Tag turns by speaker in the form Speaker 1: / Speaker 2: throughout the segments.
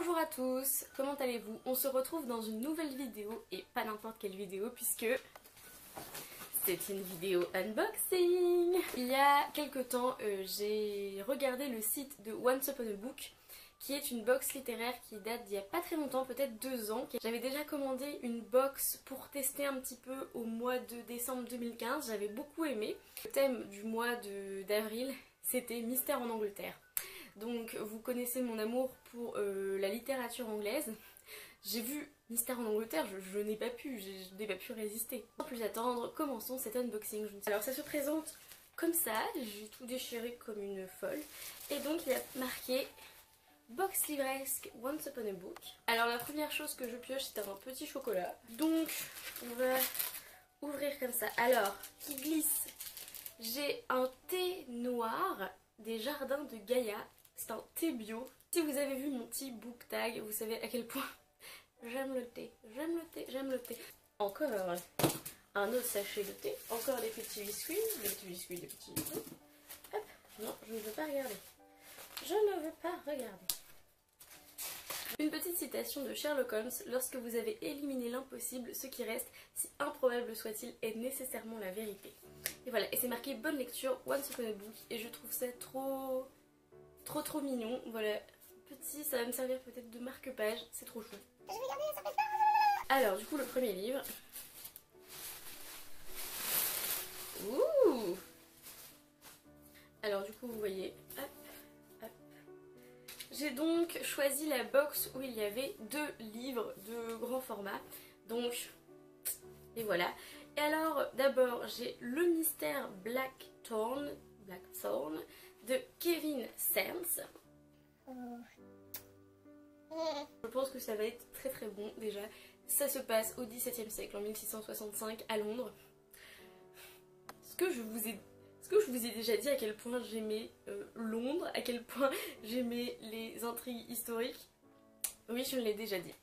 Speaker 1: Bonjour à tous, comment allez-vous? On se retrouve dans une nouvelle vidéo, et pas n'importe quelle vidéo puisque c'est une vidéo unboxing. Il y a quelques temps, j'ai regardé le site de Once Upon a Book, qui est une box littéraire qui date d'il y a pas très longtemps, peut-être 2 ans. J'avais déjà commandé une box pour tester un petit peu au mois de décembre 2015, j'avais beaucoup aimé. Le thème du mois d'avril, c'était Mystère en Angleterre. Donc vous connaissez mon amour pour la littérature anglaise. J'ai vu Mystère en Angleterre, je n'ai pas pu résister. Sans plus attendre, commençons cet unboxing. Alors ça se présente comme ça, j'ai tout déchiré comme une folle. Et donc il y a marqué box livresque Once Upon a Book. Alors la première chose que je pioche, c'est un petit chocolat. Donc on va ouvrir comme ça. Alors, qui glisse, j'ai un thé noir des jardins de Gaïa. C'est un thé bio. Si vous avez vu mon petit book tag, vous savez à quel point j'aime le thé. J'aime le thé, j'aime le thé. Encore un autre sachet de thé. Encore des petits biscuits. Des petits biscuits, des petits biscuits. Hop, non, je ne veux pas regarder. Je ne veux pas regarder. Une petite citation de Sherlock Holmes. Lorsque vous avez éliminé l'impossible, ce qui reste, si improbable soit-il, est nécessairement la vérité. Et voilà, et c'est marqué bonne lecture, Once Upon a Book. Et je trouve ça trop mignon. Voilà, petit, ça va me servir peut-être de marque-page, c'est trop chou. Je vais regarder, ça fait pas. Alors du coup le premier livre. Ouh. Alors du coup vous voyez, hop, hop. J'ai donc choisi la box où il y avait 2 livres de grand format. Donc, et voilà. Et alors d'abord j'ai Le Mystère Blackthorn de Kevin Sands. Je pense que ça va être très bon déjà. Ça se passe au XVIIe siècle, en 1665 à Londres. Est-ce que je vous ai déjà dit à quel point j'aimais Londres, à quel point j'aimais les intrigues historiques? Oui, je l'ai déjà dit.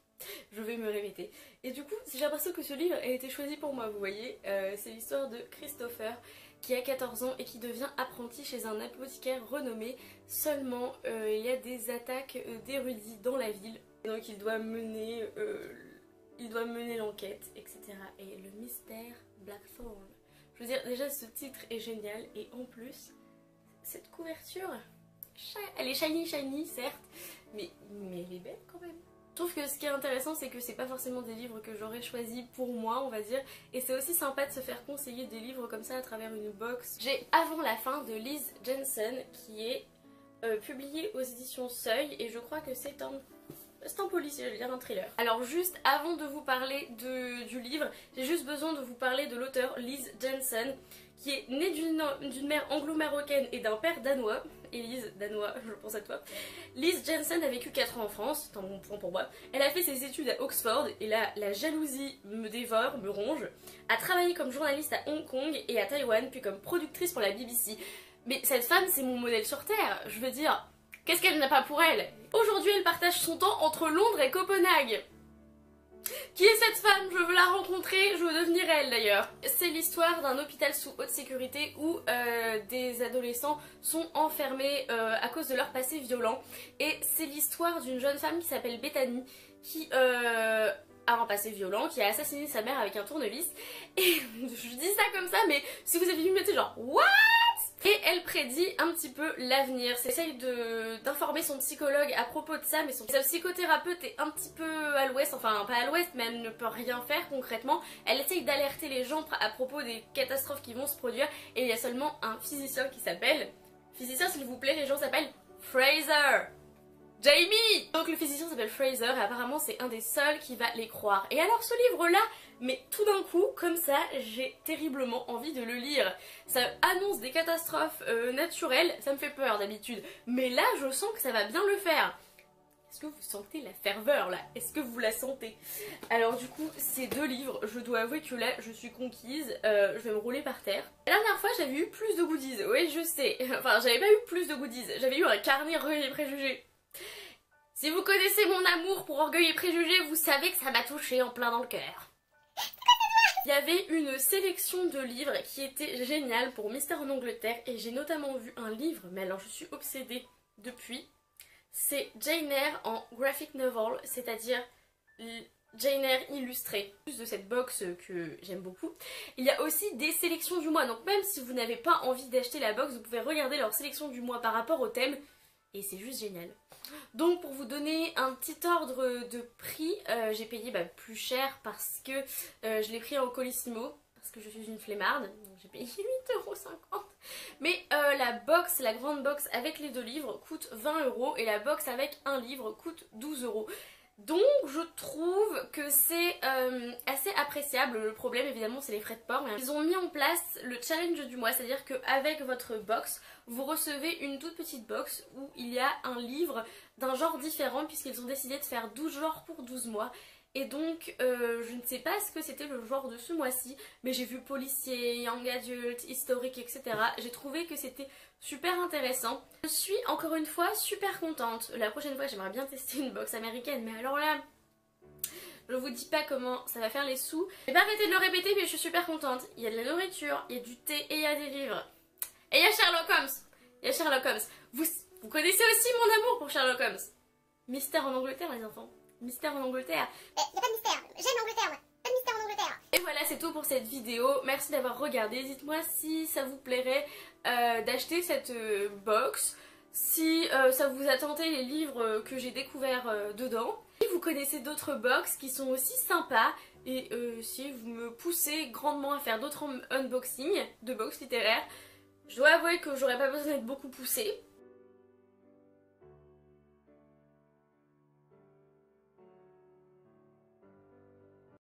Speaker 1: Je vais me répéter. Et du coup, j'ai l'impression que ce livre a été choisi pour moi, vous voyez. C'est l'histoire de Christopher qui a 14 ans et qui devient apprenti chez un apothicaire renommé. Seulement, il y a des attaques d'érudits dans la ville. Et donc il doit mener l'enquête, etc. Et le mystère Blackthorn. Je veux dire, déjà ce titre est génial et en plus, cette couverture, elle est shiny certes, mais elle est belle quand même. Je trouve que ce qui est intéressant, c'est que c'est pas forcément des livres que j'aurais choisi pour moi, on va dire. Et c'est aussi sympa de se faire conseiller des livres comme ça à travers une box. J'ai Avant la fin de Liz Jensen qui est publié aux éditions Seuil. Et je crois que c'est un policier, je veux dire un thriller. Alors juste avant de vous parler du livre, j'ai juste besoin de vous parler de l'auteur Liz Jensen, qui est née d'une mère anglo-marocaine et d'un père danois. Élise, danois, je pense à toi. Liz Jensen a vécu 4 ans en France, c'est un bon point pour moi. Elle a fait ses études à Oxford, et là, la jalousie me dévore, me ronge. A travaillé comme journaliste à Hong Kong et à Taïwan, puis comme productrice pour la BBC. Mais cette femme, c'est mon modèle sur Terre, je veux dire, qu'est-ce qu'elle n'a pas pour elle? Aujourd'hui, elle partage son temps entre Londres et Copenhague. Qui est cette femme? Je veux la rencontrer, je veux devenir elle d'ailleurs. C'est l'histoire d'un hôpital sous haute sécurité où des adolescents sont enfermés à cause de leur passé violent. Et c'est l'histoire d'une jeune femme qui s'appelle Bethany qui a un passé violent, qui a assassiné sa mère avec un tournevis. Et je dis ça comme ça, mais si vous avez vu, mettez genre what? Et elle prédit un petit peu l'avenir. Elle essaye d'informer son psychologue à propos de ça, mais sa psychothérapeute est un petit peu à l'ouest, enfin pas à l'ouest, mais elle ne peut rien faire concrètement. Elle essaye d'alerter les gens à propos des catastrophes qui vont se produire, et il y a seulement un physicien qui s'appelle... Physicien s'il vous plaît, les gens s'appellent Fraser! Jamie! Donc le physicien s'appelle Fraser et apparemment c'est un des seuls qui va les croire. Et alors ce livre-là, mais tout d'un coup, comme ça, j'ai terriblement envie de le lire. Ça annonce des catastrophes naturelles, ça me fait peur d'habitude. Mais là, je sens que ça va bien le faire. Est-ce que vous sentez la ferveur là? Est-ce que vous la sentez? Alors du coup, ces 2 livres, je dois avouer que là, je suis conquise. Je vais me rouler par terre. La dernière fois, j'avais eu plus de goodies. Oui, je sais. Enfin, j'avais pas eu plus de goodies. J'avais eu un carnet Orgueil et Préjugés. Si vous connaissez mon amour pour Orgueil et Préjugés, vous savez que ça m'a touché en plein dans le cœur. Il y avait une sélection de livres qui était géniale pour Mystère en Angleterre et j'ai notamment vu un livre, mais alors je suis obsédée depuis. c'est Jane Eyre en graphic novel, c'est-à-dire Jane Eyre illustrée. Plus de cette box que j'aime beaucoup. Il y a aussi des sélections du mois, donc même si vous n'avez pas envie d'acheter la box, vous pouvez regarder leur sélection du mois par rapport au thème, et c'est juste génial. Donc pour vous donner un petit ordre de prix, j'ai payé plus cher parce que je l'ai pris en Colissimo, parce que je suis une flemmarde, donc j'ai payé 8,50 €. Mais la box, la grande box avec les 2 livres coûte 20 € et la box avec un livre coûte 12 €. Donc je trouve que c'est assez appréciable. Le problème évidemment c'est les frais de port. Ils ont mis en place le challenge du mois, c'est-à-dire qu'avec votre box, vous recevez une toute petite box où il y a un livre d'un genre différent puisqu'ils ont décidé de faire 12 genres pour 12 mois. Et donc je ne sais pas ce que c'était le genre de ce mois-ci, mais j'ai vu policier, young adult, historique, etc. J'ai trouvé que c'était super intéressant. Je suis encore une fois super contente. La prochaine fois j'aimerais bien tester une box américaine, mais alors là, je vous dis pas comment ça va faire les sous. Je vais pas arrêter de le répéter, mais je suis super contente. Il y a de la nourriture, il y a du thé et il y a des livres. Et il y a Sherlock Holmes. Il y a Sherlock Holmes. Vous connaissez aussi mon amour pour Sherlock Holmes. Mystère en Angleterre les enfants. Mystère en Angleterre.
Speaker 2: Y a pas de mystère. J'aime l'Angleterre, moi. Pas de mystère en Angleterre.
Speaker 1: Et voilà, c'est tout pour cette vidéo. Merci d'avoir regardé. Dites-moi si ça vous plairait d'acheter cette box. Si ça vous a tenté les livres que j'ai découverts dedans. Si vous connaissez d'autres box qui sont aussi sympas. Et si vous me poussez grandement à faire d'autres unboxings de box littéraires. Je dois avouer que j'aurais pas besoin d'être beaucoup poussée.